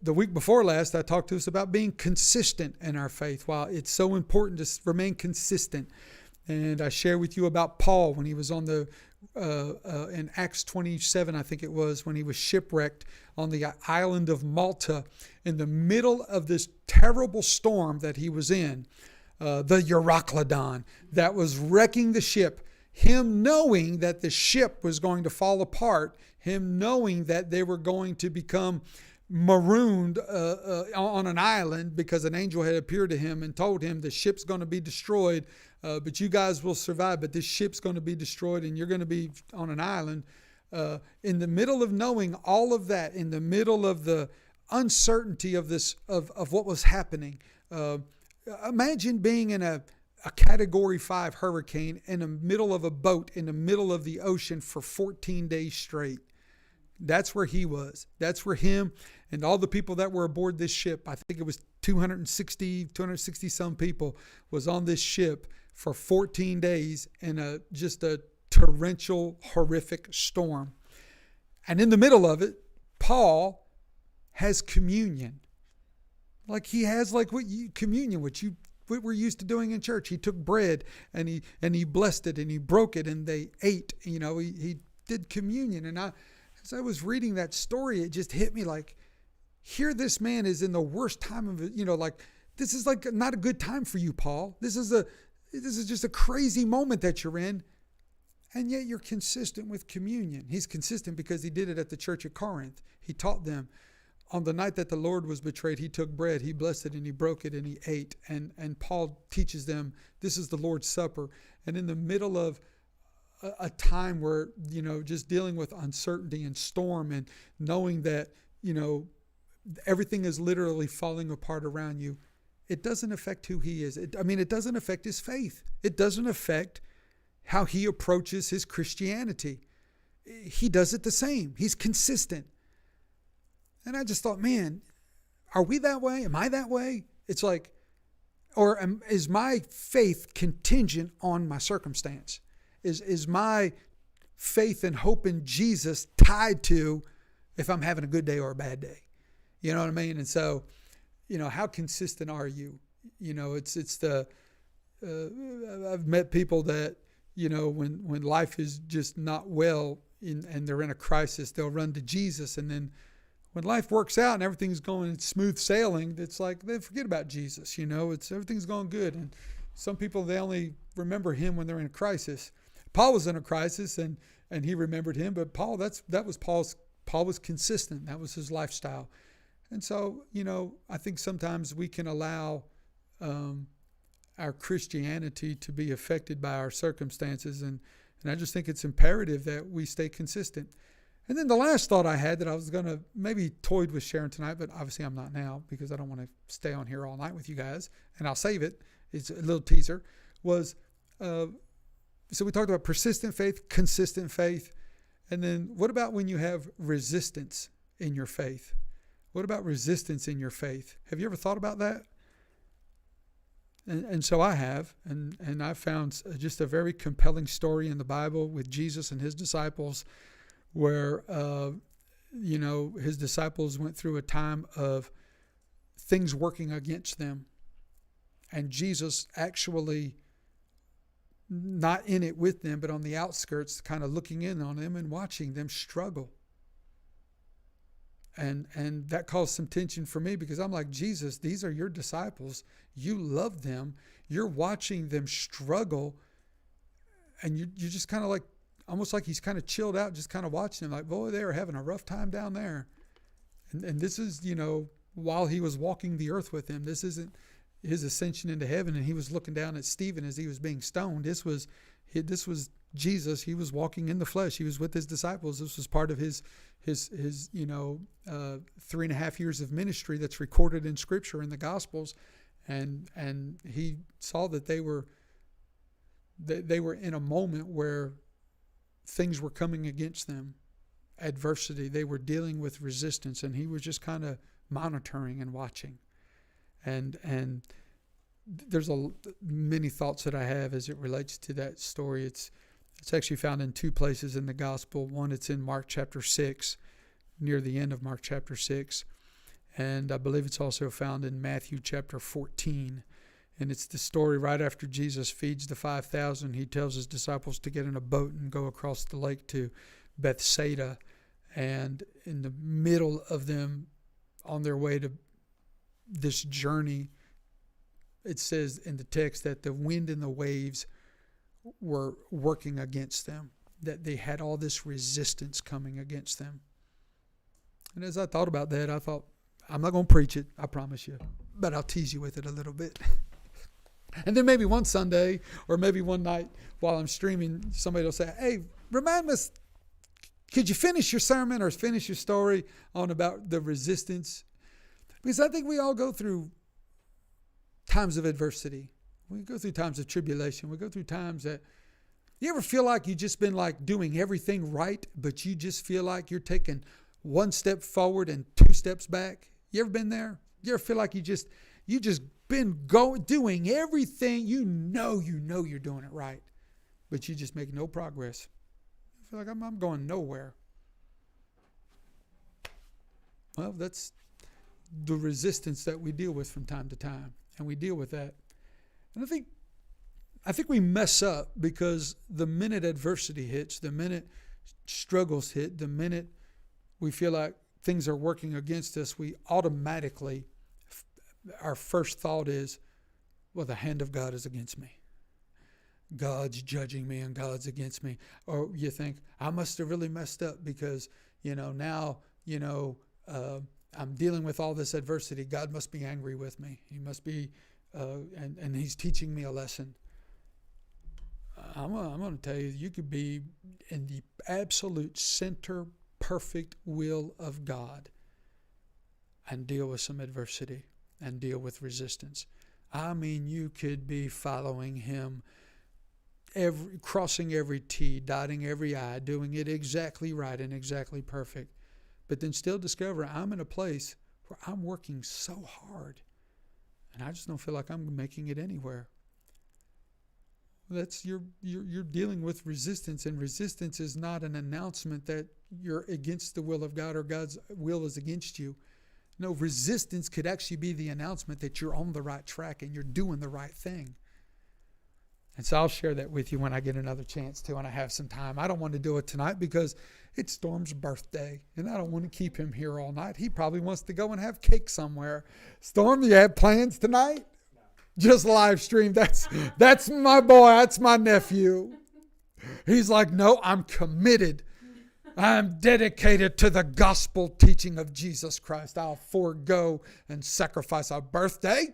the week before last, I talked to us about being consistent in our faith. While it's so important to remain consistent, and I shared with you about Paul when he was on in Acts 27, I think it was, when he was shipwrecked on the island of Malta in the middle of this terrible storm that he was in. The Euroclydon that was wrecking the ship, him knowing that the ship was going to fall apart, him knowing that they were going to become marooned on an island because an angel had appeared to him and told him the ship's going to be destroyed, but you guys will survive, but this ship's going to be destroyed and you're going to be on an island. In the middle of knowing all of that, in the middle of the uncertainty of what was happening, imagine being in a Category 5 hurricane in the middle of a boat in the middle of the ocean for 14 days straight. That's where he was. That's where him and all the people that were aboard this ship, I think it was 260 some people, was on this ship for 14 days in just a torrential, horrific storm. And in the middle of it, Paul has communion. Like he has communion, what we're used to doing in church. He took bread and he blessed it and he broke it and they ate. He did communion. And as I was reading that story, it just hit me like, here this man is in the worst time of it. This is like not a good time for you, Paul. This is just a crazy moment that you're in. And yet you're consistent with communion. He's consistent because he did it at the church at Corinth. He taught them. On the night that the Lord was betrayed, he took bread, he blessed it, and he broke it, and he ate. And Paul teaches them, this is the Lord's Supper. And in the middle of a time where, just dealing with uncertainty and storm and knowing that, everything is literally falling apart around you, it doesn't affect who he is. It doesn't affect his faith. It doesn't affect how he approaches his Christianity. He does it the same. He's consistent. And I just thought, man, are we that way? Am I that way? It's like, is my faith contingent on my circumstance? Is my faith and hope in Jesus tied to if I'm having a good day or a bad day? You know what I mean? And so, how consistent are you? I've met people that, when life is just not well, and they're in a crisis, they'll run to Jesus. And then when life works out and everything's going smooth sailing, it's like they forget about Jesus. Everything's going good. And some people, they only remember him when they're in a crisis. Paul was in a crisis, and he remembered him. But Paul was consistent. That was his lifestyle. And so, I think sometimes we can allow our Christianity to be affected by our circumstances. And I just think it's imperative that we stay consistent. And then the last thought I had that I was going to maybe toyed with sharing tonight, but obviously I'm not now because I don't want to stay on here all night with you guys, and I'll save it. It's a little teaser. So we talked about persistent faith, consistent faith, and then what about when you have resistance in your faith? What about resistance in your faith? Have you ever thought about that? And so I have, and I found just a very compelling story in the Bible with Jesus and his disciples where, his disciples went through a time of things working against them. And Jesus actually, not in it with them, but on the outskirts, kind of looking in on them and watching them struggle. And that caused some tension for me because I'm like, Jesus, these are your disciples. You love them. You're watching them struggle. And you're just kind of like, almost like he's kind of chilled out, just kind of watching them like, boy, they are having a rough time down there. And this is, while he was walking the earth with them. This isn't his ascension into heaven and he was looking down at Stephen as he was being stoned. This was Jesus. He was walking in the flesh. He was with his disciples. This was part of his 3.5 years of ministry that's recorded in Scripture in the Gospels, and he saw that they were in a moment where things were coming against them, adversity. They were dealing with resistance, and he was just kind of monitoring and watching. And there's many thoughts that I have as it relates to that story. It's actually found in two places in the gospel. One, it's in Mark chapter 6, near the end of Mark chapter 6. And I believe it's also found in Matthew chapter 14. And it's the story right after Jesus feeds the 5,000. He tells his disciples to get in a boat and go across the lake to Bethsaida. And in the middle of them on their way to this journey, it says in the text that the wind and the waves were working against them, that they had all this resistance coming against them. And as I thought about that, I thought, I'm not going to preach it, I promise you, but I'll tease you with it a little bit. And then maybe one Sunday or maybe one night while I'm streaming, somebody will say, hey, remind us, could you finish your sermon or finish your story on about the resistance? Because I think we all go through times of adversity. We go through times of tribulation. We go through times that, you ever feel like you've just been like doing everything right, but you just feel like you're taking one step forward and two steps back? You ever been there? You ever feel like you just been doing everything, you know you're doing it right, but you just make no progress? I feel like I'm going nowhere. Well, that's the resistance that we deal with from time to time, and we deal with that. And I think we mess up because the minute adversity hits, the minute struggles hit, the minute we feel like things are working against us, we automatically, our first thought is, well, the hand of God is against me. God's judging me and God's against me. Or you think, I must have really messed up because, now, I'm dealing with all this adversity. God must be angry with me. He must be, and he's teaching me a lesson. I'm going to tell you, you could be in the absolute center, perfect will of God and deal with some adversity and deal with resistance. I mean, you could be following him, crossing every T, dotting every I, doing it exactly right and exactly perfect, but then still discover I'm in a place where I'm working so hard and I just don't feel like I'm making it anywhere. That's you're dealing with resistance, and resistance is not an announcement that you're against the will of God or God's will is against you. No, resistance could actually be the announcement that you're on the right track and you're doing the right thing. And so I'll share that with you when I get another chance to, and I have some time. I don't want to do it tonight because it's Storm's birthday, and I don't want to keep him here all night. He probably wants to go and have cake somewhere. Storm, you have plans tonight? No. Just live stream. That's my boy. That's my nephew. He's like, no, I'm committed. I'm dedicated to the gospel teaching of Jesus Christ. I'll forego and sacrifice our birthday.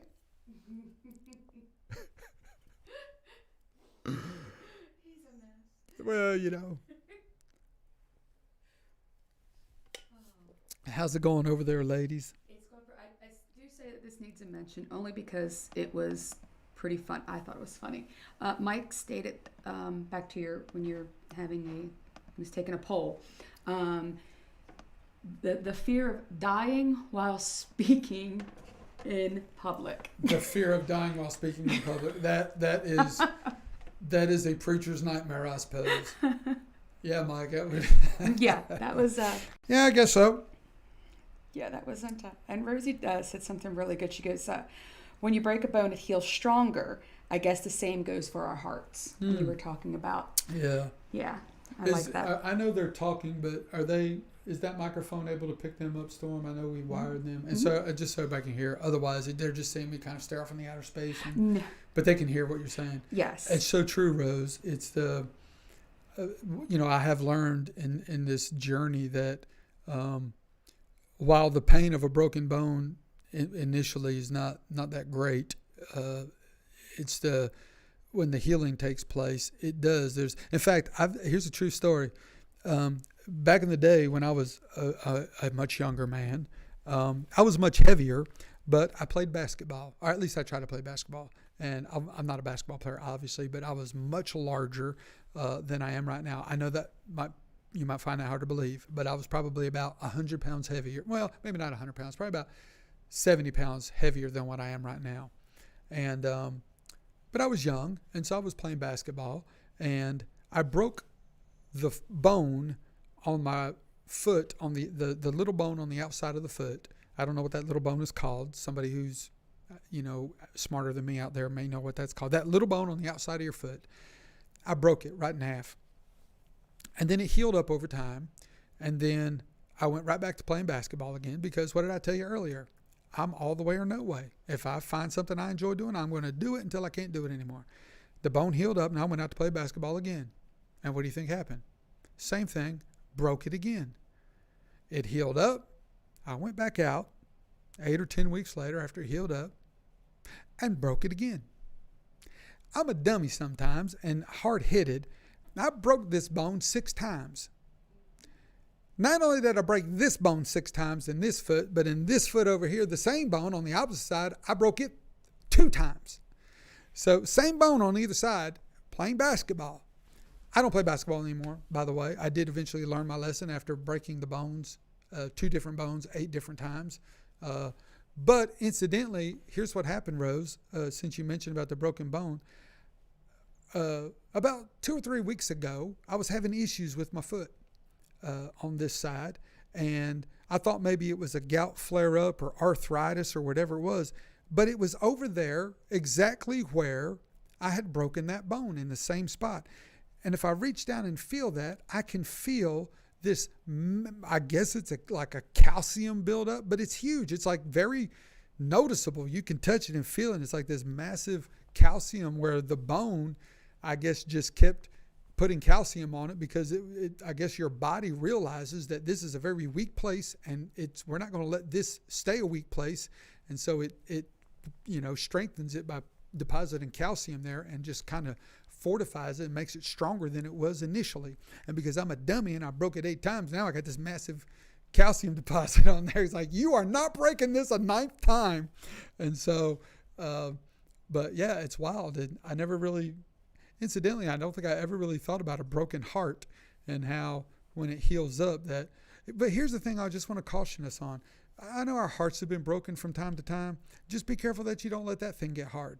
Well, you know. How's it going over there, ladies? It's going for, I do say that this needs a mention only because it was pretty fun. I thought it was funny. Mike stated, back to when you're he was taking a poll, the fear of dying while speaking in public. The fear of dying while speaking in public. That is a preacher's nightmare, I suppose. Yeah, Mike. Yeah, that was. Yeah, I guess so. Yeah, that wasn't. And Rosie said something really good. She goes, when you break a bone, it heals stronger. I guess the same goes for our hearts. When you were talking about. Yeah. Yeah, I like that. I know they're talking, but is that microphone able to pick them up, Storm? I know we wired them. And so just so everybody can hear. Otherwise, they're just seeing me kind of stare off in the outer space. But they can hear what you're saying. Yes. It's so true, Rose. It's the, I have learned in this journey that while the pain of a broken bone initially is not that great, it's when the healing takes place, it does. In fact, here's a true story. Back in the day when I was a much younger man, I was much heavier, but I played basketball, or at least I tried to play basketball. And I'm not a basketball player, obviously, but I was much larger than I am right now. I know that you might find that hard to believe, but I was probably about 100 pounds heavier. Well, maybe not 100 pounds, probably about 70 pounds heavier than what I am right now. And but I was young, and so I was playing basketball, and I broke the bone on my foot, on the little bone on the outside of the foot. I don't know what that little bone is called. Somebody who's smarter than me out there may know what that's called. That little bone on the outside of your foot, I broke it right in half. And then it healed up over time. And then I went right back to playing basketball again because what did I tell you earlier? I'm all the way or no way. If I find something I enjoy doing, I'm going to do it until I can't do it anymore. The bone healed up and I went out to play basketball again. And what do you think happened? Same thing, broke it again. It healed up. I went back out 8 or 10 weeks later after it healed up and broke it again. I'm a dummy sometimes and hard-headed. I broke this bone 6 times. Not only did I break this bone 6 times in this foot, but in this foot over here, the same bone on the opposite side, I broke it 2 times. So same bone on either side, playing basketball. I don't play basketball anymore, by the way. I did eventually learn my lesson after breaking the bones, 2 different bones, 8 different times. But incidentally, here's what happened, Rose, since you mentioned about the broken bone. About 2 or 3 weeks ago, I was having issues with my foot on this side, and I thought maybe it was a gout flare-up or arthritis or whatever it was, but it was over there exactly where I had broken that bone in the same spot. And if I reach down and feel that, I can feel this, I guess it's like a calcium buildup, but it's huge. It's like very noticeable. You can touch it and feel it. It's like this massive calcium where the bone, I guess, just kept putting calcium on it because I guess your body realizes that this is a very weak place and we're not going to let this stay a weak place. And so it strengthens it by depositing calcium there and just kind of fortifies it and makes it stronger than it was initially. And because I'm a dummy and I broke it 8 times, now I got this massive calcium deposit on there. He's like, you are not breaking this a 9th time. And so, but yeah, it's wild. And I never really, incidentally, I don't think I ever really thought about a broken heart and how when it heals up that, but here's the thing I just want to caution us on. I know our hearts have been broken from time to time. Just be careful that you don't let that thing get hard.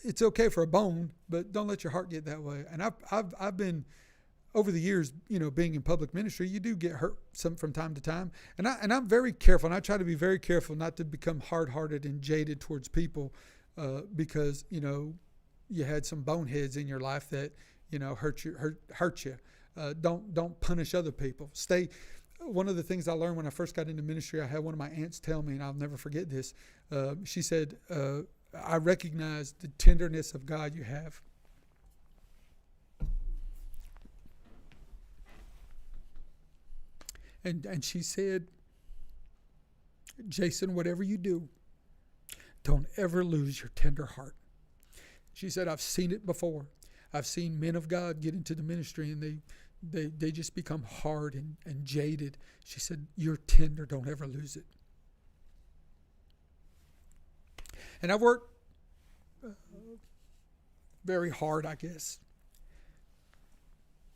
It's okay for a bone, but don't let your heart get that way. And I've been over the years, being in public ministry, you do get hurt from time to time. And I'm very careful, and I try to be very careful not to become hard-hearted and jaded towards people, because you had some boneheads in your life that hurt you. Don't punish other people. Stay. One of the things I learned when I first got into ministry, I had one of my aunts tell me, and I'll never forget this. She said, "I recognize the tenderness of God you have." And she said, "Jason, whatever you do, don't ever lose your tender heart." She said, "I've seen it before. I've seen men of God get into the ministry and they just become hard and jaded." She said, "You're tender. Don't ever lose it." And I've worked very hard, I guess,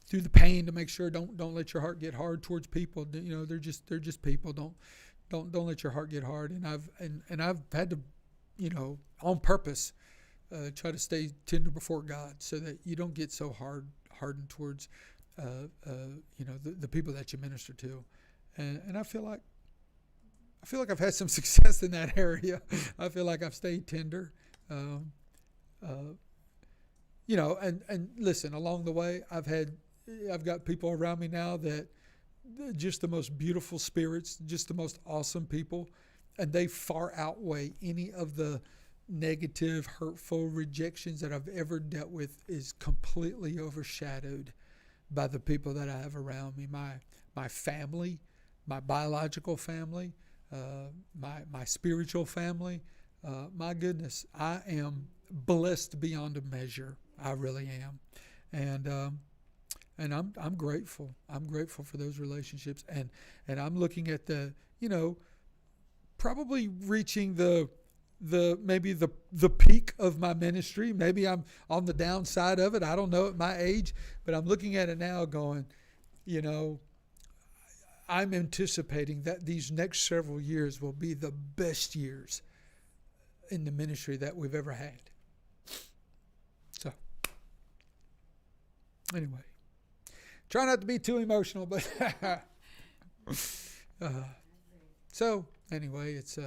through the pain to make sure don't let your heart get hard towards people. They're just people. Don't let your heart get hard. And I've had to, on purpose, try to stay tender before God so that you don't get so hardened towards the people that you minister to. And I feel like I've had some success in that area. I feel like I've stayed tender. And listen, along the way, I've got people around me now that just the most beautiful spirits, just the most awesome people, and they far outweigh any of the negative, hurtful rejections that I've ever dealt with. Is completely overshadowed by the people that I have around me. My family, my biological family, my spiritual family. My goodness, I am blessed beyond a measure. I really am, and I'm grateful. I'm grateful for those relationships, and I'm looking at probably reaching maybe the peak of my ministry. Maybe I'm on the downside of it. I don't know at my age, but I'm looking at it now going, I'm anticipating that these next several years will be the best years in the ministry that we've ever had. So, anyway, try not to be too emotional, but so anyway, it's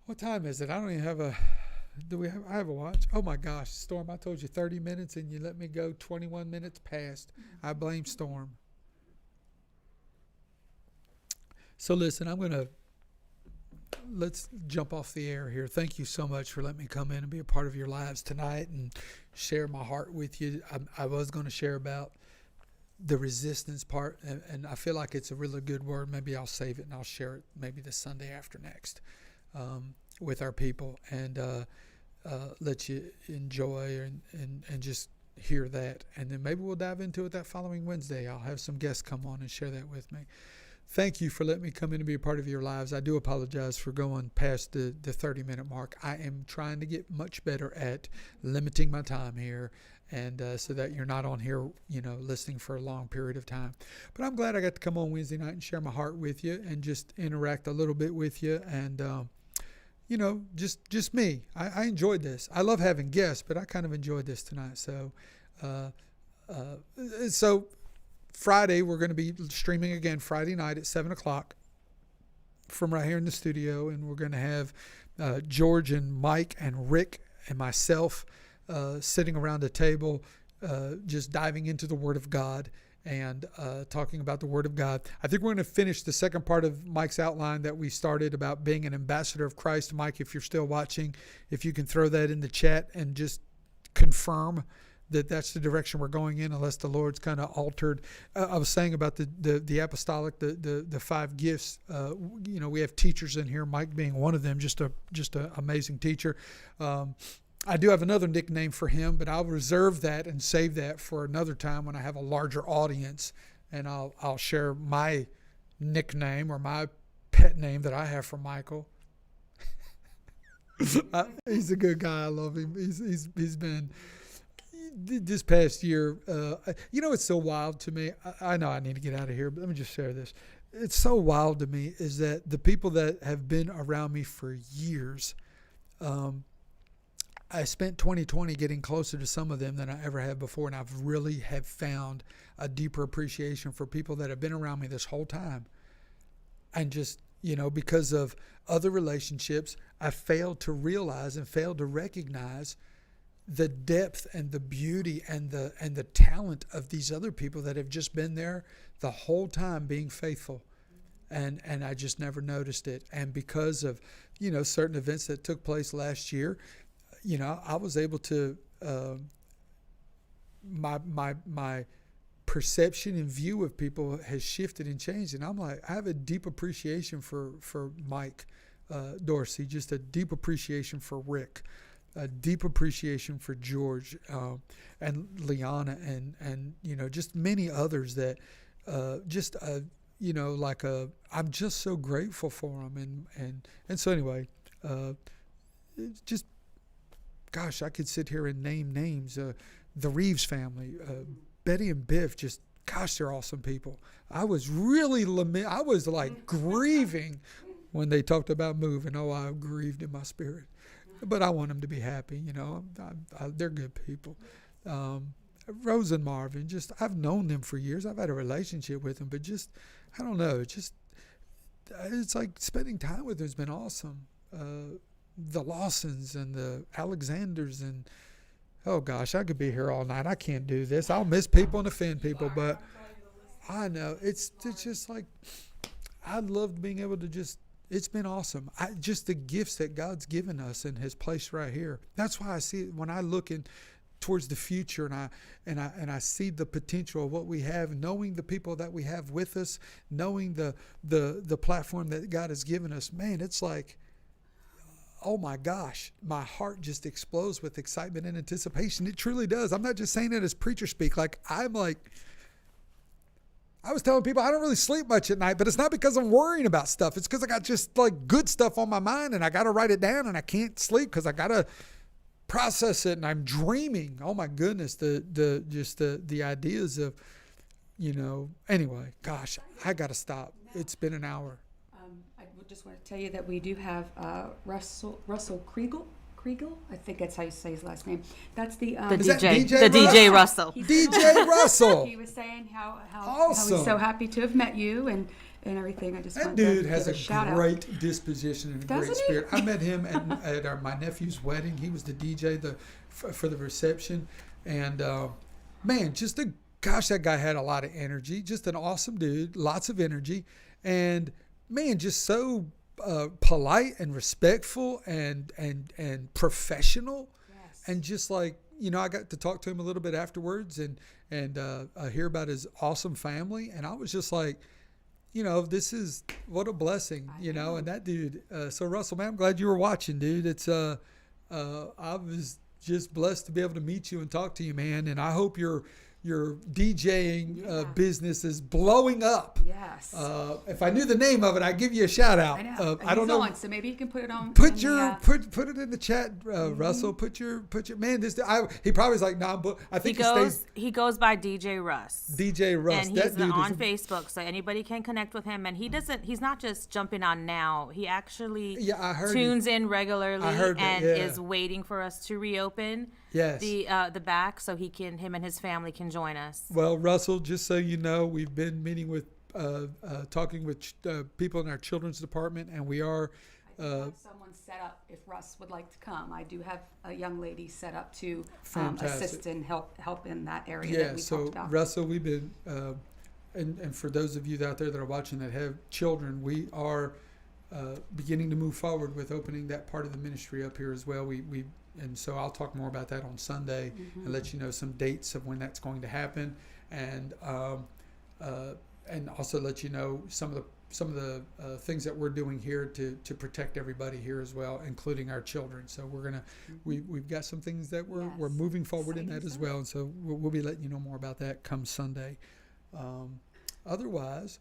what time is it? I don't even have I have a watch. Oh my gosh, Storm, I told you 30 minutes and you let me go 21 minutes past. I blame Storm. So listen, let's jump off the air here. Thank you so much for letting me come in and be a part of your lives tonight and share my heart with you. I was going to share about the resistance part, and I feel like it's a really good word. Maybe I'll save it and I'll share it maybe the Sunday after next with our people, and let you enjoy and just hear that. And then maybe we'll dive into it that following Wednesday. I'll have some guests come on and share that with me. Thank you for letting me come in and be a part of your lives. I do apologize for going past the 30-minute mark. I am trying to get much better at limiting my time here, and so that you're not on here, listening for a long period of time. But I'm glad I got to come on Wednesday night and share my heart with you and just interact a little bit with you. And, just me. I enjoyed this. I love having guests, but I kind of enjoyed this tonight. So, Friday, we're going to be streaming again Friday night at 7 o'clock from right here in the studio. And we're going to have George and Mike and Rick and myself sitting around a table, just diving into the Word of God and talking about the Word of God. I think we're going to finish the second part of Mike's outline that we started about being an ambassador of Christ. Mike, if you're still watching, if you can throw that in the chat and just confirm that that's the direction we're going in, unless the Lord's kind of altered. I was saying about the apostolic, the 5 gifts. We have teachers in here, Mike being one of them, just a amazing teacher. I do have another nickname for him, but I'll reserve that and save that for another time when I have a larger audience, and I'll share my nickname or my pet name that I have for Michael. He's a good guy. I love him. He's been. This past year, it's so wild to me. I know I need to get out of here, but let me just share this. It's so wild to me is that the people that have been around me for years, I spent 2020 getting closer to some of them than I ever have before, and I've really have found a deeper appreciation for people that have been around me this whole time. And just, because of other relationships, I failed to realize and failed to recognize the depth and the beauty and the talent of these other people that have just been there the whole time being faithful. And I just never noticed it. And because of, certain events that took place last year, I was able to, my perception and view of people has shifted and changed. And I'm like, I have a deep appreciation for Mike Dorsey, just a deep appreciation for Rick, a deep appreciation for George, and Liana, and just many others that I'm just so grateful for them. And so anyway, just, gosh, I could sit here and name names. The Reeves family, Betty and Biff, just, gosh, they're awesome people. I was really I was like grieving when they talked about moving. Oh, I grieved in my spirit. But I want them to be happy, they're good people. Rose and Marvin, just, I've known them for years. I've had a relationship with them, but just, I don't know, it's like spending time with them has been awesome. The Lawsons and the Alexanders, and oh gosh, I could be here all night. I can't do this. I'll miss people and offend people, but I know it's just like, I loved being able to just, it's been awesome. Just the gifts that God's given us and has placed right here. That's why I see it when I look towards the future, and I see the potential of what we have, knowing the people that we have with us, knowing the platform that God has given us. Man, it's like, oh my gosh, my heart just explodes with excitement and anticipation. It truly does. I'm not just saying it as preacher speak. Like, I was telling people I don't really sleep much at night, but it's not because I'm worrying about stuff. It's because I got just like good stuff on my mind, and I got to write it down, and I can't sleep because I got to process it, and I'm dreaming. Oh my goodness, the ideas of, anyway, gosh, I got to stop. It's been an hour. I just want to tell you that we do have Russell Kriegel. I think that's how you say his last name. That's the DJ Russell. DJ Russell. He was saying how awesome. he's so happy to have met you and everything. I just that wanted dude to has give a shout great out. disposition and a Doesn't great he? spirit. I met him at my nephew's wedding. He was the DJ for the reception, and man, gosh, that guy had a lot of energy. Just an awesome dude, lots of energy, and man, just so polite and respectful and professional. Yes. And just like, I got to talk to him a little bit afterwards and hear about his awesome family, and I was just like, this is, what a blessing, and that dude. So Russell, man, I'm glad you were watching, dude. It's I was just blessed to be able to meet you and talk to you, man, and I hope your DJing business is blowing up. Yes. If I knew the name of it, I'd give you a shout out. I know. I don't know. So maybe you can put it on. Put it in the chat, Russell. Put your man. He probably was like, nah, but I think he goes by DJ Russ. DJ Russ, and he's on Facebook, so anybody can connect with him. And he's not just jumping on now. He actually tunes in regularly is waiting for us to reopen. Yes. The back, so him and his family can join us. Well, Russell, just so you know, we've been meeting with, talking with people in our children's department, and we are. I do have someone set up if Russ would like to come. I do have a young lady set up to assist and help in that area that we talked about. Russell, we've been, and for those of you out there that are watching that have children, we are beginning to move forward with opening that part of the ministry up here as well. And so I'll talk more about that on Sunday and let you know some dates of when that's going to happen, and also let you know some of the things that we're doing here to protect everybody here as well, including our children. So we've got some things that we're moving forward in that as well, and so we'll be letting you know more about that come Sunday. Otherwise.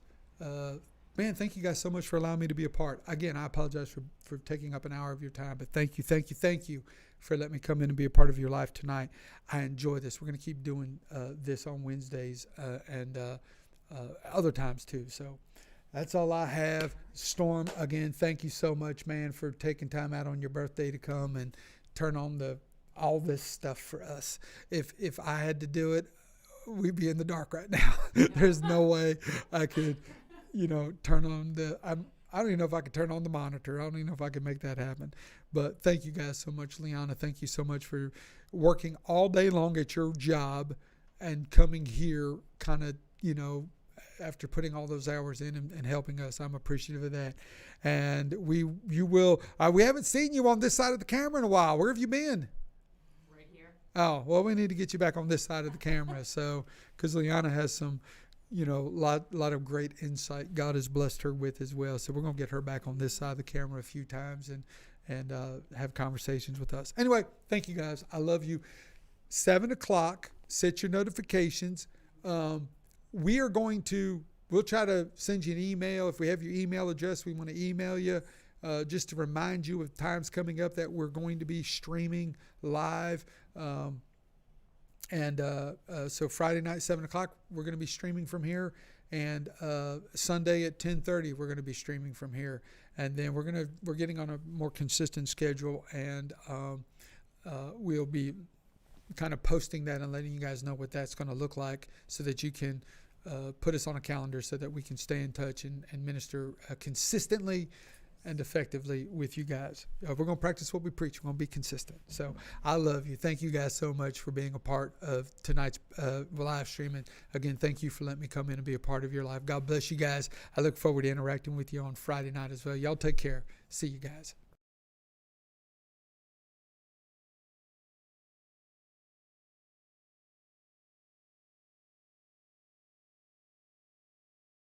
Man, thank you guys so much for allowing me to be a part. Again, I apologize for taking up an hour of your time, but thank you for letting me come in and be a part of your life tonight. I enjoy this. We're going to keep doing this on Wednesdays and other times too. So that's all I have. Storm, again, thank you so much, man, for taking time out on your birthday to come and turn on all this stuff for us. If I had to do it, we'd be in the dark right now. There's no way I could. Turn on I don't even know if I could turn on the monitor. I don't even know if I could make that happen. But thank you guys so much. Liana, thank you so much for working all day long at your job and coming here kind of, after putting all those hours in and helping us. I'm appreciative of that. And we haven't seen you on this side of the camera in a while. Where have you been? Right here. Oh, well, we need to get you back on this side of the camera. So, because Liana has some, lot of great insight God has blessed her with as well. So we're going to get her back on this side of the camera a few times and have conversations with us. Anyway, thank you guys. I love you. 7:00, set your notifications. We'll try to send you an email. If we have your email address, we want to email you just to remind you of times coming up that we're going to be streaming live. So Friday night, 7:00, we're going to be streaming from here. And Sunday at 10:30, we're going to be streaming from here. And then we're getting on a more consistent schedule, and we'll be kind of posting that and letting you guys know what that's going to look like, so that you can put us on a calendar so that we can stay in touch and minister consistently and effectively with you guys. We're going to practice what we preach. We're going to be consistent. So I love you. Thank you guys so much for being a part of tonight's live stream. And again, thank you for letting me come in and be a part of your life. God bless you guys. I look forward to interacting with you on Friday night as well. Y'all take care. See you guys.